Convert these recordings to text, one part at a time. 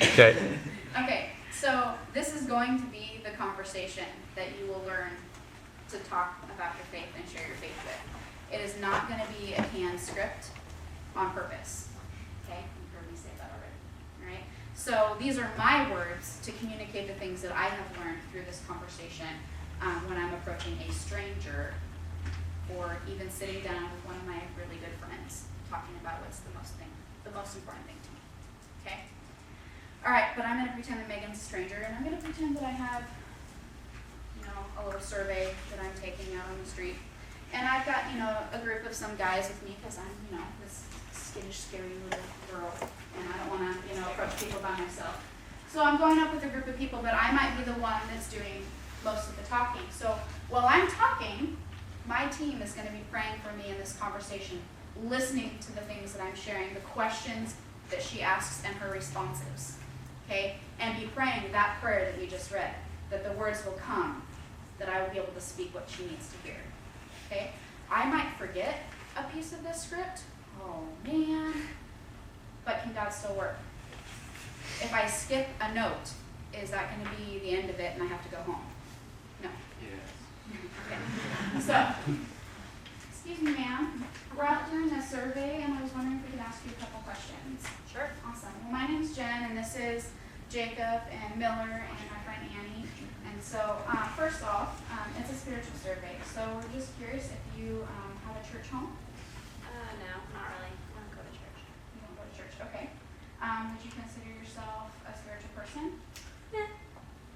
Okay. Okay, so this is going to be the conversation that you will learn to talk about your faith and share your faith with. It is not going to be a canned script on purpose. Okay, you've heard me say that already. All right. So these are my words to communicate the things that I have learned through this conversation when I'm approaching a stranger, or even sitting down with one of my really good friends, talking about what's the most important thing to me. Okay. All right, but I'm going to pretend that Megan's a stranger, and I'm going to pretend that I have, a little survey that I'm taking out on the street. And I've got, a group of some guys with me because I'm, this skittish, scary little girl, and I don't want to, approach people by myself. So I'm going up with a group of people, but I might be the one that's doing most of the talking. So while I'm talking, my team is going to be praying for me in this conversation, listening to the things that I'm sharing, the questions that she asks and her responses. Okay? And be praying that prayer that we just read, that the words will come, that I will be able to speak what she needs to hear. Okay? I might forget a piece of this script. Oh, man. But can God still work? If I skip a note, is that going to be the end of it and I have to go home? No. Yes. Okay. So, excuse me, ma'am. We're out doing a survey, and I was wondering if we could ask you a couple questions. Sure. Awesome. Well, my name's Jen, and this is Jacob and Miller and my friend Annie. And so, first off, it's a spiritual survey. So we're just curious if you have a church home. No, not really. I don't go to church. You don't go to church, okay. Would you consider yourself a spiritual person? Yeah,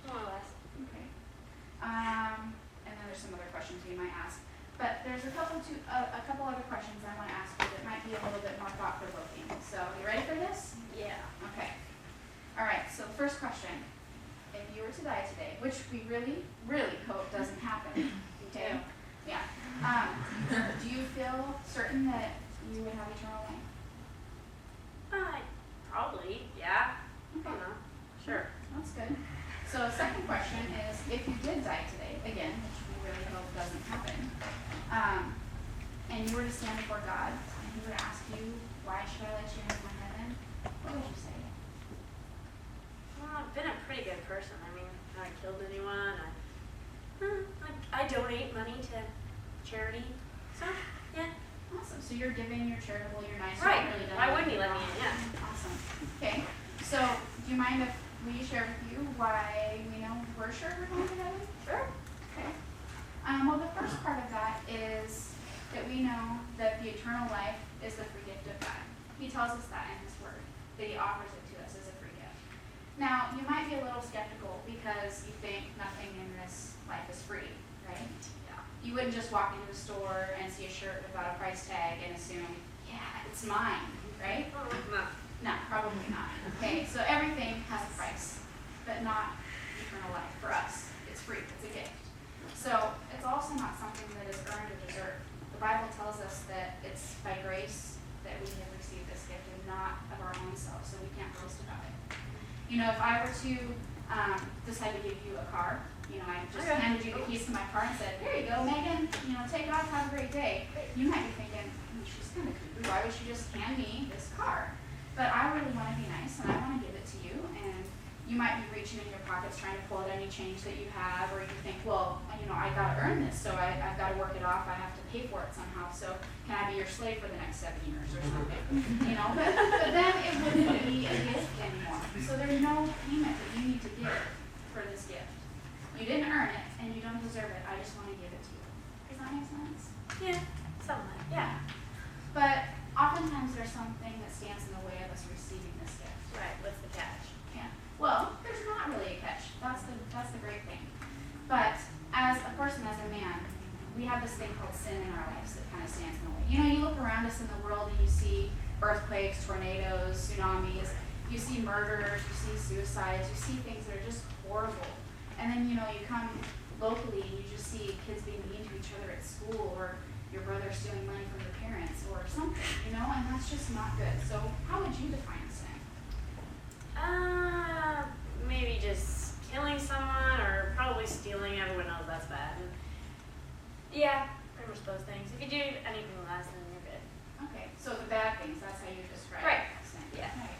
more or less. Okay. And then there's some other questions you might ask. But there's a couple other questions I want to ask you that might be a little bit more thought-provoking. So, you ready for this? Yeah. Okay. All right, so the first question. If you were to die today, which we really, really hope doesn't happen, okay? Yeah. Do you feel certain that you would have eternal life? Probably, yeah. Okay. I don't know. Sure. That's good. So, second question is, if you did die today, again, which we really hope doesn't happen, and you were to stand before God, and He were to ask you, why should I let you into my heaven? What would you say? Well, I've been a pretty good person. I mean, I haven't killed anyone. I donate money to charity. So, yeah. Awesome. So you're giving, you're charitable, you're nice. Right. You're really done Why wouldn't he let me in? Yeah. Awesome. Okay. So do you mind if we share with you why we know we're sure we're going to heaven? Sure. Okay. Well, the first part of that is that we know that the eternal life is the free gift of God. He tells us that in His Word, that He offers it to us as a free gift. Now, you might be a little skeptical because you think nothing in this life is free, right? Yeah. You wouldn't just walk into a store and see a shirt without a price tag and assume, yeah, it's mine, right? No. No, probably not. Okay, so everything has a price, but not eternal life for us. It's free, it's a gift. So it's also not something that is earned or deserved. The Bible tells us that it's by grace that we have received this gift and not of our own selves, so we can't boast about it. If I were to decide to give you a car, I just handed you the keys to my car and said, here you go, Megan, take off, have a great day. You might be thinking, she's kind of cuckoo, why would she just hand me this car? But I really want to be nice, and I want to give it to you, and you might be reaching in your pockets trying to pull out any change that you have, or you think, well, I got to earn this, so I've got to work it off, I have to pay for it somehow, so can I be your slave for the next 7 years or something? But then it wouldn't be a gift anymore. So there's no payment that you need to give for this gift. You didn't earn it, and you don't deserve it, I just want to give it to you. Does that make sense? Yeah. Somewhat. Yeah. But oftentimes there's something that stands in the way of us receiving this gift. Right. What's the catch? Yeah. Well, there's not really a catch. That's the great thing. But as a person, as a man, we have this thing called sin in our lives that kind of stands in the way. You look around us in the world and you see earthquakes, tornadoes, tsunamis, you see murders, you see suicides, you see things that are just horrible. And then, you come locally and you just see kids being mean to each other at school, or your brother stealing money from your parents or something, and that's just not good. So how would you define sin? Maybe just killing someone, or probably stealing. Everyone knows that's bad. Yeah, pretty much those things. If you do anything less, then you're good. Okay, so the bad things, that's how you describe Right. sin. Yeah. Right.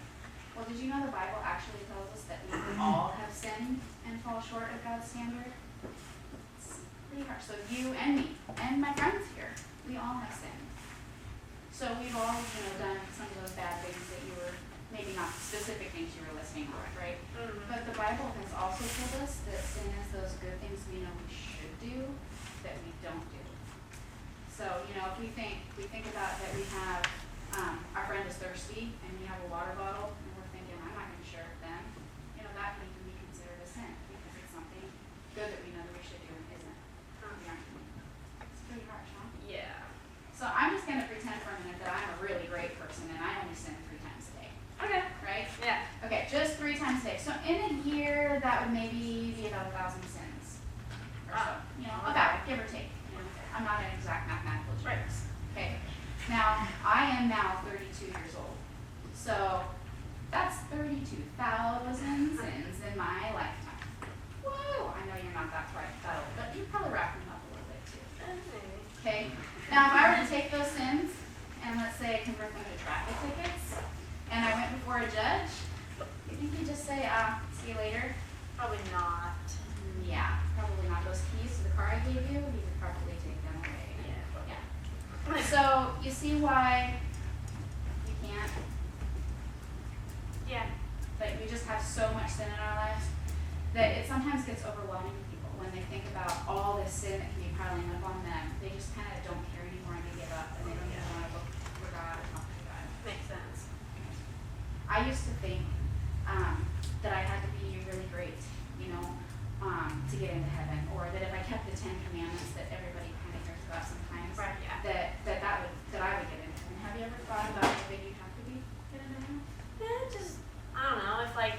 Well, did you know the Bible actually tells us that we all have sinned and fall short of God's standard? It's pretty harsh. So you and me and my friends here, we all have sinned. So we've all, done some of those bad things that you were, maybe not specific things you were listing off, right? Mm-hmm. But the Bible has also told us that sin is those good things we know we should do that we don't do. So, if we think about that we have, our friend is thirsty and we have a water bottle and we're thinking, I'm not going to share with them, that can be considered a sin because it's something good that we know that we should do and isn't. It's pretty harsh, huh? Yeah. So I'm just going to pretend for a minute that I'm a really great person and I only sin 3 times a day. Okay. Right? Yeah. Okay, just 3 times a day. So in a year, that would maybe be about 1,000 sins. Or so. About, give or take. I'm not an exact mathematical genius. Okay. Now, I am now 32 years old. So that's 32,000 sins in my lifetime. Whoa! I know you're not that old, but you probably wrap them up a little bit too. Okay. Now, if I were to take those sins and let's say convert them to traffic tickets, and I went before a judge, you think he'd just say, see you later? Probably not. Yeah, probably not. Those keys to the car I gave you, he would probably take them away. Yeah. So, you see why you can't? Yeah. Like, we just have so much sin in our lives that it sometimes gets overwhelming to people when they think about all this sin that can be piling up on them. They just kind of don't care anymore and they give up and they don't even want to look for God or talk to God. Makes sense. I used to think that I had to be really great, to get into heaven, or that if I kept the 10 Commandments that everybody kind of hears about sometimes, Right, yeah. that I would get into heaven. Have you ever thought about how big you have to be to get into heaven? I don't know, if like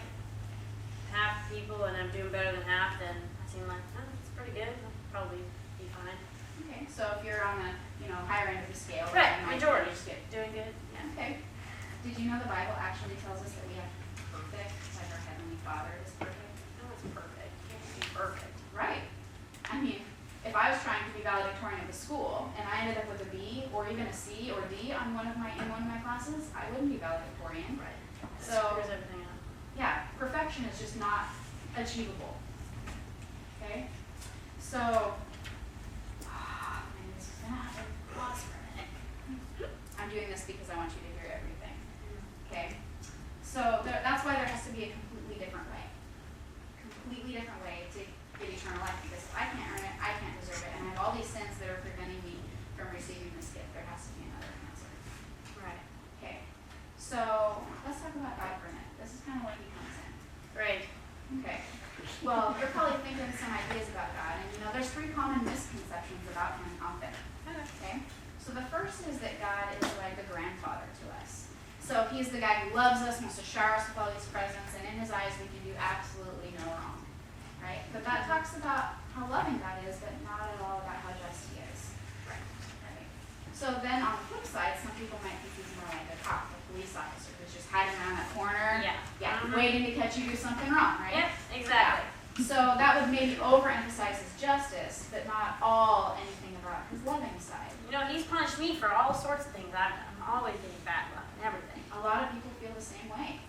half people and I'm doing better than half, then I seem like, it's pretty good, I'll probably be fine. Okay, so if you're on the higher end of the scale, Right, then you might majority. just get Doing good, yeah. okay. Did you know the Bible actually tells us that we have to be perfect, like our Heavenly Father is perfect? No, it's perfect. Can't be perfect. Right. I mean, if I was trying to be valedictorian at the school and I ended up with a B or even a C or D on one of my classes, I wouldn't be valedictorian. Right. So Screws everything up. yeah, perfection is just not achievable. Okay? So this is gonna happen. Pause for a minute. I'm doing this because I want you to hear everything. Okay? So that's why there has to be a completely different way. Completely different way to get eternal life, because if I can't earn it, I can't deserve it, and I have all these sins that are preventing me from receiving this gift. There has to be another answer. Right. Okay. So let's talk about God for a minute. This is kind of where he comes in. Right. Okay. Well, you're probably thinking some ideas about God, and there's 3 common misconceptions about him out there. Okay? So the first is that God is like a grandfather to us. So he's the guy who loves us, wants to shower us with all these presents, and in his eyes we can do absolutely no wrong. Right? But that talks about how loving God is, but not at all about how just he is. Right. So then on the flip side, some people might think he's more like a cop, a police officer who's just hiding around that corner. Yeah. Waiting to catch you do something wrong, right? Yep, exactly. Yeah. So that would maybe overemphasize his justice, but not all anything about his loving side. He's punished me for all sorts of things I've done. I'm always getting bad luck and everything. A lot of people feel the same way,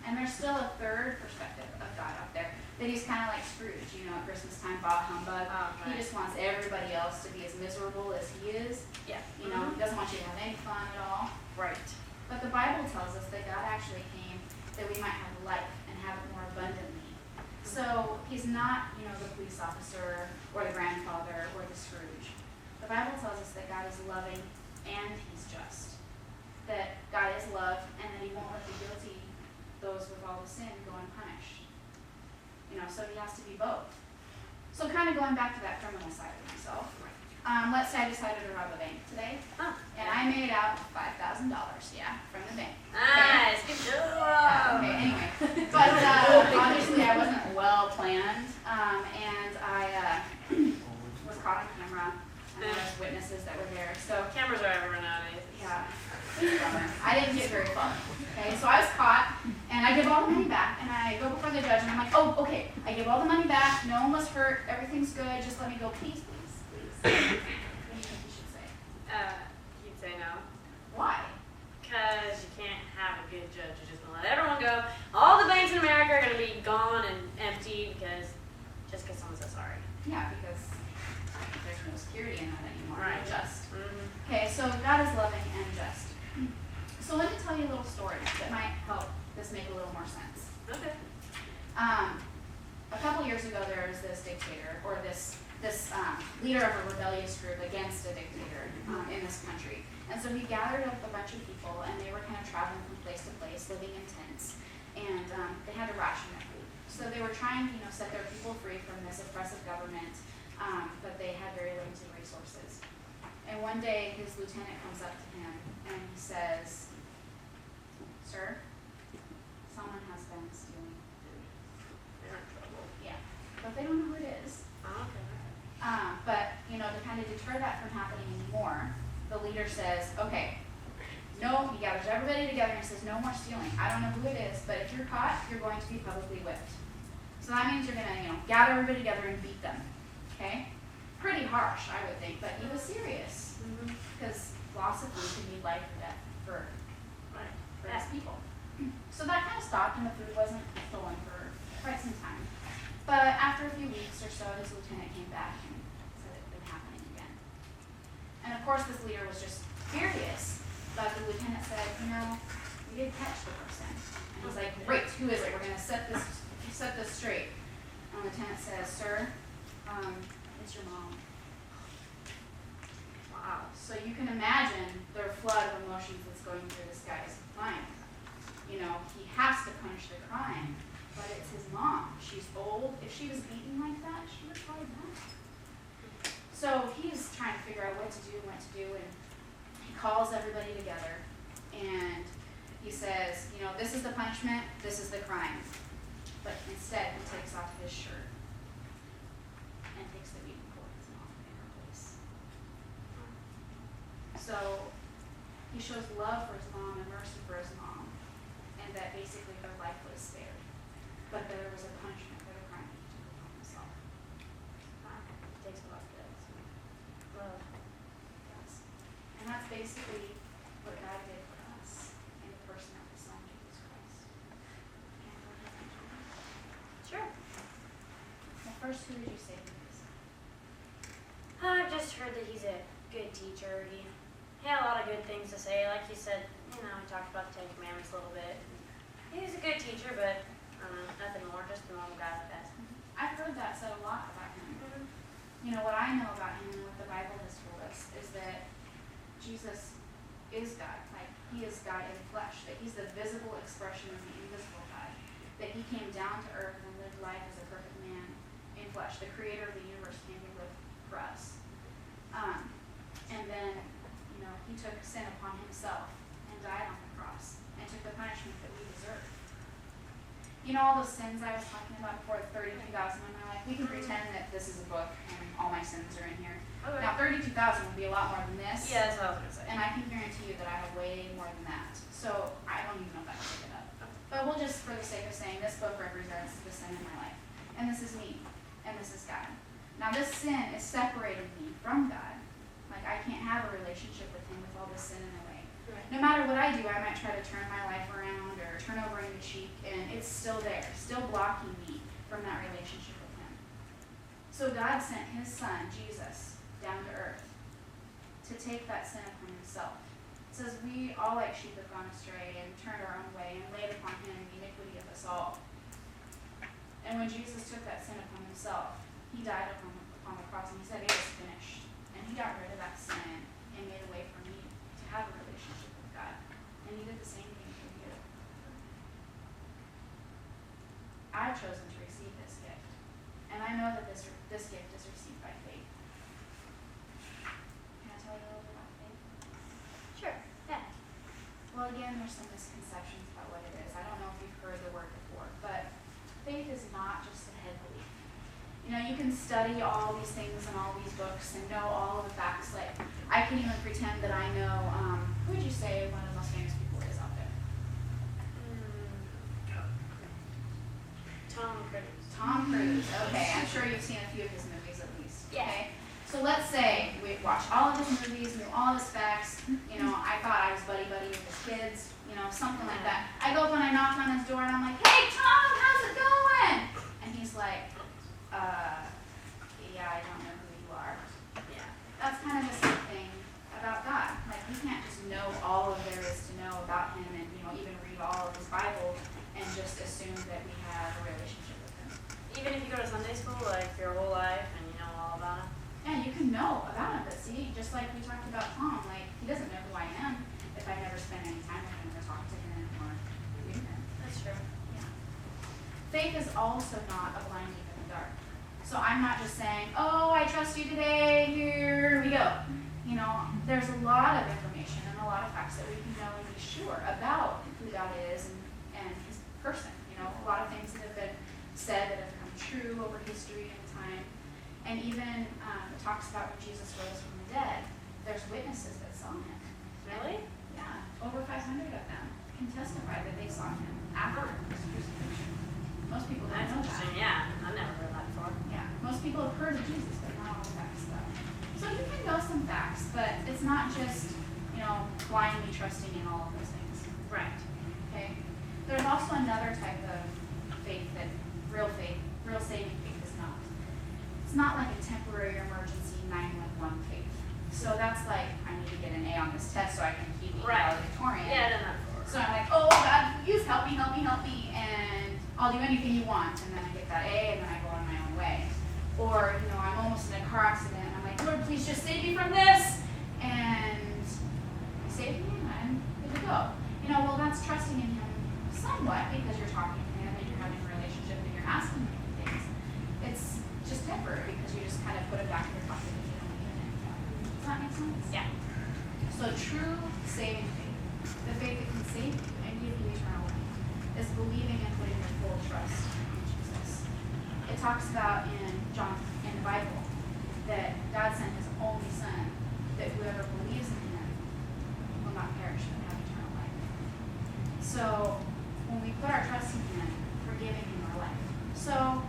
And there's still a third perspective of God out there, that he's kind of like Scrooge, at Christmas time, bah humbug. Right. He just wants everybody else to be as miserable as he is. Yeah. He doesn't want you to have any fun at all. Right. But the Bible tells us that God actually came that we might have life and have it more abundantly. So he's not, the police officer or the grandfather or the Scrooge. The Bible tells us that God is loving and he's just. That God is love and that he won't let the guilty, those with all the sin, go unpunished. So he has to be both. So kind of going back to that criminal side of myself. Let's say I decided to rob a bank today. Oh. And I made out $5,000, from the bank. Nice, good job. Okay, anyway. But obviously I wasn't well planned, and I was caught on camera, and there was witnesses that were there. So Cameras are everywhere nowadays. yeah, I didn't get very far. Okay, so I was caught, and I give all the money back, and I go before the judge, and I'm like, oh, okay, I give all the money back, no one was hurt, everything's good, just let me go, please, please, please. What do you think you should say? You'd say no. Why? Because you can't have a good judge. You're just going to let everyone go America are going to be gone and empty just because someone says sorry. Yeah, because there's no security in that anymore. Right. Not just. Mm-hmm. Okay, so God is loving and just. So let me tell you a little story that might help this make a little more sense. Okay. A couple years ago, there was this dictator, or this leader of a rebellious group against a dictator in this country. And so he gathered up a bunch of people, and they were kind of traveling from place to place, living in tents, and they had to ration their food. So they were trying to, set their people free from this oppressive government, but they had very limited resources. And one day, his lieutenant comes up to him, and he says, "Sir, someone has been stealing food." They're in trouble. Yeah, but they don't know who it is. Oh, okay. But, to kind of deter that from happening anymore, the leader says, okay, no, he gathers everybody together and says, no more stealing. I don't know who it is, but if you're caught, you're going to be publicly whipped. So that means you're going to, gather everybody together and beat them, okay? Pretty harsh, I would think, but he was serious, because loss of food can mean life or death for his people. So that kind of stopped, and the food wasn't stolen for quite some time. But after a few weeks or so, his lieutenant came back and said it had been happening again. And of course, this leader was just furious. But the lieutenant said, we did catch the person. And he's like, great, who is it? We're going to set this straight. And the lieutenant says, sir, it's your mom. Wow. So you can imagine the flood of emotions that's going through this guy's mind. He has to punish the crime. But it's his mom. She's old. If she was beaten like that, she would probably die. So he's trying to figure out what to do, and he calls everybody together, and he says, this is the punishment, this is the crime. But instead, he takes off his shirt and takes the beating for his mom in her place. So he shows love for his mom and mercy for his mom, and that basically her life was spared. But there was a punishment for the crime he took upon himself. It takes a lot of guts. Love. Yes. And that's basically what God did for us in the person of His Son, Jesus Christ. Sure. Well, first, who did you say he is? I've just heard that he's a good teacher. He had a lot of good things to say. Like you said, we talked about the Ten Commandments a little bit. He's a good teacher, but nothing more, just a normal guy like us. I've heard that said a lot about him. What I know about him and what the Bible has told us is that Jesus is God. Like, he is God in flesh. That he's the visible expression of the invisible God. That he came down to earth and lived life as a perfect man in flesh. The creator of the universe came to live for us. And then, he took sin upon himself and died on the cross and took the punishment that we deserve. All those sins I was talking about before, 32,000 in my life, we can pretend that this is a book and all my sins are in here. Okay. Now, 32,000 would be a lot more than this. Yeah, that's what I was going to say. And I can guarantee you that I have way more than that. So I don't even know if I can pick it up. But we'll just, for the sake of saying, this book represents the sin in my life. And this is me. And this is God. Now, this sin is separating me from God. Like, I can't have a relationship with Him with all this sin in the way. Right. No matter what I do, I might try to turn my life around or turn over a new cheek, and it's still there, still blocking me from that relationship with Him. So God sent His Son, Jesus, down to earth to take that sin upon Himself. It says, we all like sheep have gone astray and turned our own way and laid upon Him the iniquity of us all. And when Jesus took that sin upon Himself, He died upon the cross, and He said, it is finished. And He got rid of that sin and made a way for me to have a relationship with God. And He did the same thing for you. I've chosen to receive this gift. And I know that this gift is received by faith. Can I tell you a little bit about faith? Sure. Yeah. Well, again, there's some misconceptions about what it is. I don't know if you've heard the word before, but faith is not just a head belief. You can study all these things and all these books and know all of the facts. Like, I can even pretend that I know, who would you say one of the most famous people is out there? Tom Cruise. Tom Cruise. Okay, I'm sure you've seen a few of his movies at least. Yeah. Okay? So let's say we watched all of his movies, knew all of his facts. I thought I was buddy-buddy with his kids, something like that. I go up and I knock on his door and I'm like, hey, Tom, how assume that we have a relationship with him. Even if you go to Sunday school, like, your whole life, and you know all about him. Yeah, you can know about him, but see, just like we talked about Tom, like, he doesn't know who I am if I never spend any time with him or talk to him or meet him. That's true. Yeah. Faith is also not a blind leap in the dark. So I'm not just saying, oh, I trust you today, here we go. You know, there's a lot of information and a lot of facts that we can know and be sure about who God is and his person. You know, a lot of things that have been said that have come true over history and time. And even it talks about when Jesus rose from the dead, there's witnesses that saw him. Really? Yeah, over 500 of them can testify that they saw him after his crucifixion. Most people don't That's know interesting. that. Yeah, I've never heard that before. Yeah, most people have heard of Jesus, but not all the facts though. So you can know some facts, but it's not just, you know, blindly trusting in all of those things. Right. Okay? There's also another type of faith that real saving faith is not. It's not like a temporary emergency 911 faith. So that's like, I need to get an A on this test so I can keep being valedictorian. Yeah, I done that before. So I'm like, oh God, please help me, and I'll do anything you want, and then I get that A, and then I go on my own way. Or, you know, I'm almost in a car accident, and I'm like, Lord, please just save me from this, and he saved me, and I'm good to go. You know, well, that's trusting in him somewhat, because you're talking to him, and you're having a relationship, and you're asking him things. It's just temporary, because you just kind of put it back in your pocket, and you don't need it anymore. Does that make sense? Yeah. So true saving faith, the faith that can save you and give you eternal life, is believing and putting your full trust in Jesus. It talks about in the Bible that God sent his only son, that whoever believes in him will not perish but have eternal life. So when we put our trust in him, we're giving him our life. So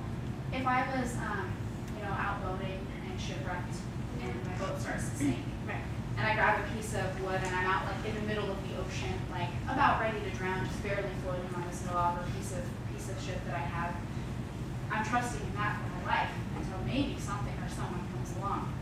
if I was out boating and shipwrecked and my boat starts to sink, and I grab a piece of wood and I'm out like in the middle of the ocean, like about ready to drown, just barely floating on this log or piece of ship that I have, I'm trusting in that for my life until maybe something or someone comes along.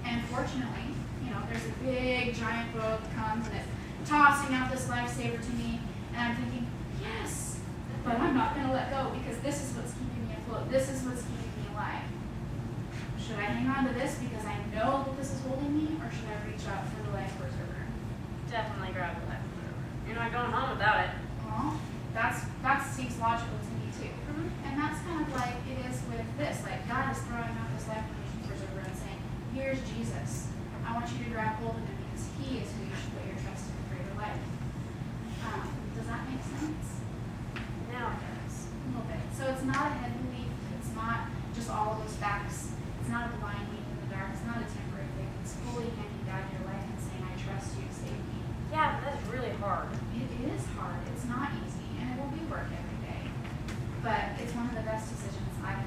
And fortunately, you know, there's a big giant boat that comes and it's tossing out this lifesaver to me, and I'm thinking, yes, but I'm not going to let go because this is what's keeping me afloat. This is what's keeping me alive. Should I hang on to this because I know that this is holding me, or should I reach out for the life preserver? Definitely grab the life preserver. You're not going home without it. Well, that seems logical to me too. And that's kind of like it is with this. Like God is throwing out this life preserver and saying, here's Jesus. I want you to grab hold of him because he is who you should put your trust in for your life. Does that make sense? Now it does. A little bit. So it's not a head leap. It's not just all of those facts. It's not a blind leap in the dark. It's not a temporary thing. It's fully handing down your life and saying, I trust you to save me. Yeah, but that's really hard. It is hard. It's not easy, and it will be work every day. But it's one of the best decisions I've